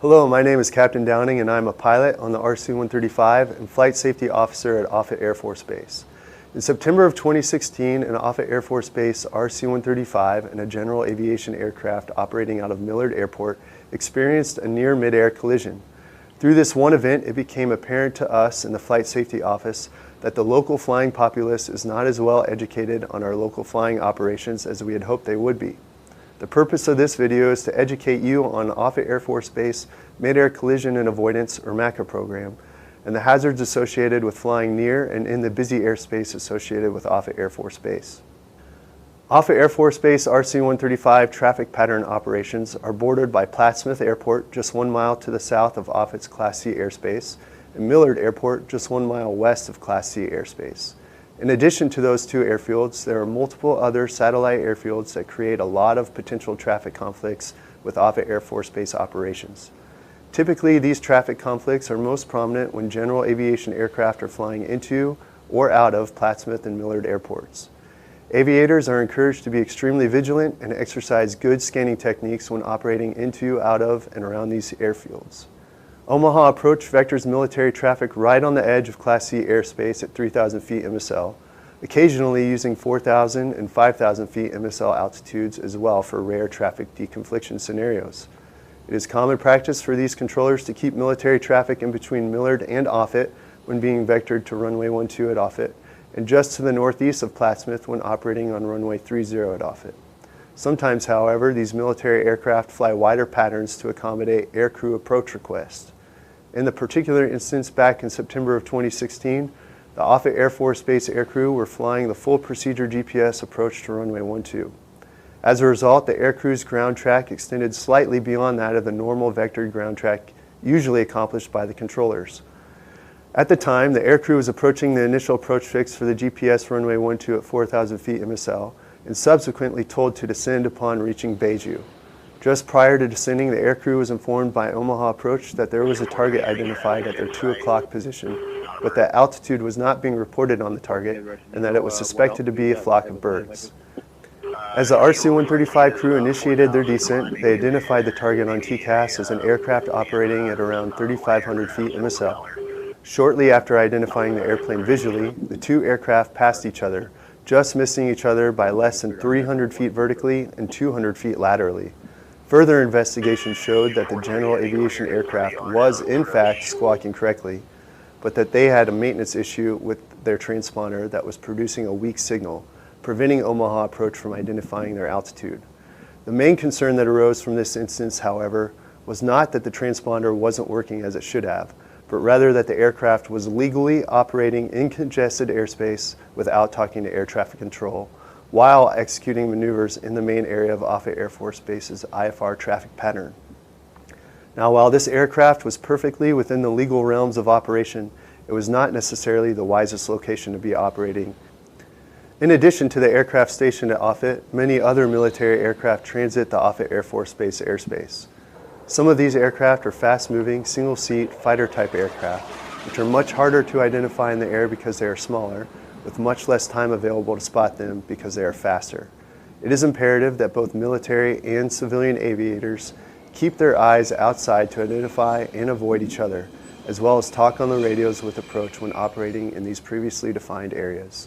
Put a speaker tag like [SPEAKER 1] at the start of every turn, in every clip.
[SPEAKER 1] Hello, my name is Captain Downing and I'm a pilot on the RC-135 and Flight Safety Officer at Offutt Air Force Base. In September of 2016, an Offutt Air Force Base RC-135 and a general aviation aircraft operating out of Millard Airport experienced a near mid-air collision. Through this one event, it became apparent to us in the Flight Safety Office that the local flying populace is not as well educated on our local flying operations as we had hoped they would be. The purpose of this video is to educate you on Offutt Air Force Base Mid-Air Collision and Avoidance, or MACA program, and the hazards associated with flying near and in the busy airspace associated with Offutt Air Force Base. Offutt Air Force Base RC-135 traffic pattern operations are bordered by Plattsmouth Airport, just 1 mile to the south of Offutt's Class C airspace, and Millard Airport, just 1 mile west of Class C airspace. In addition to those two airfields, there are multiple other satellite airfields that create a lot of potential traffic conflicts with Offutt Air Force Base operations. Typically, these traffic conflicts are most prominent when general aviation aircraft are flying into or out of Plattsmouth and Millard airports. Aviators are encouraged to be extremely vigilant and exercise good scanning techniques when operating into, out of, and around these airfields. Omaha approach vectors military traffic right on the edge of Class C airspace at 3,000 feet MSL, occasionally using 4,000 and 5,000 feet MSL altitudes as well for rare traffic deconfliction scenarios. It is common practice for these controllers to keep military traffic in between Millard and Offutt when being vectored to runway 12 at Offutt, and just to the northeast of Plattsmouth when operating on runway 30 at Offutt. Sometimes, however, these military aircraft fly wider patterns to accommodate aircrew approach requests. In the particular instance back in September of 2016, the Offutt Air Force Base aircrew were flying the full procedure GPS approach to runway 12. As a result, the aircrew's ground track extended slightly beyond that of the normal vectored ground track usually accomplished by the controllers. At the time, the aircrew was approaching the initial approach fix for the GPS runway 12 at 4,000 feet MSL and subsequently told to descend upon reaching Beiju. Just prior to descending, the aircrew was informed by Omaha Approach that there was a target identified at their 2 o'clock position, but that altitude was not being reported on the target and that it was suspected to be a flock of birds. As the RC-135 crew initiated their descent, they identified the target on TCAS as an aircraft operating at around 3,500 feet MSL. Shortly after identifying the airplane visually, the two aircraft passed each other, just missing each other by less than 300 feet vertically and 200 feet laterally. Further investigation showed that the general aviation aircraft was in fact squawking correctly, but that they had a maintenance issue with their transponder that was producing a weak signal, preventing Omaha Approach from identifying their altitude. The main concern that arose from this instance, however, was not that the transponder wasn't working as it should have, but rather that the aircraft was legally operating in congested airspace without talking to air traffic control, while executing maneuvers in the main area of Offutt Air Force Base's IFR traffic pattern. Now, while this aircraft was perfectly within the legal realms of operation, it was not necessarily the wisest location to be operating. In addition to the aircraft stationed at Offutt, many other military aircraft transit the Offutt Air Force Base airspace. Some of these aircraft are fast-moving, single-seat, fighter-type aircraft, which are much harder to identify in the air because they are smaller, with much less time available to spot them because they are faster. It is imperative that both military and civilian aviators keep their eyes outside to identify and avoid each other, as well as talk on the radios with approach when operating in these previously defined areas.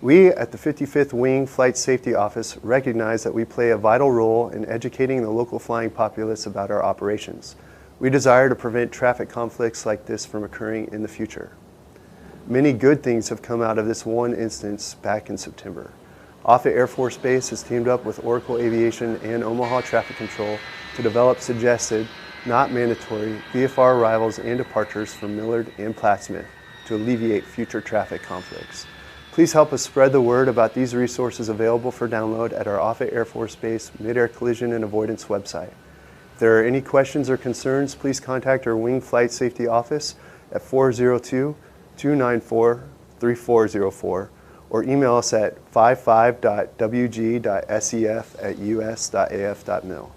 [SPEAKER 1] We at the 55th Wing Flight Safety Office recognize that we play a vital role in educating the local flying populace about our operations. We desire to prevent traffic conflicts like this from occurring in the future. Many good things have come out of this one instance back in September. Offutt Air Force Base has teamed up with Oracle Aviation and Omaha Traffic Control to develop suggested, not mandatory, VFR arrivals and departures from Millard and Plattsmouth to alleviate future traffic conflicts. Please help us spread the word about these resources available for download at our Offutt Air Force Base Mid-Air Collision and Avoidance website. If there are any questions or concerns, please contact our Wing Flight Safety Office at 402-294-3404 or email us at 55.wg.sef@us.af.mil.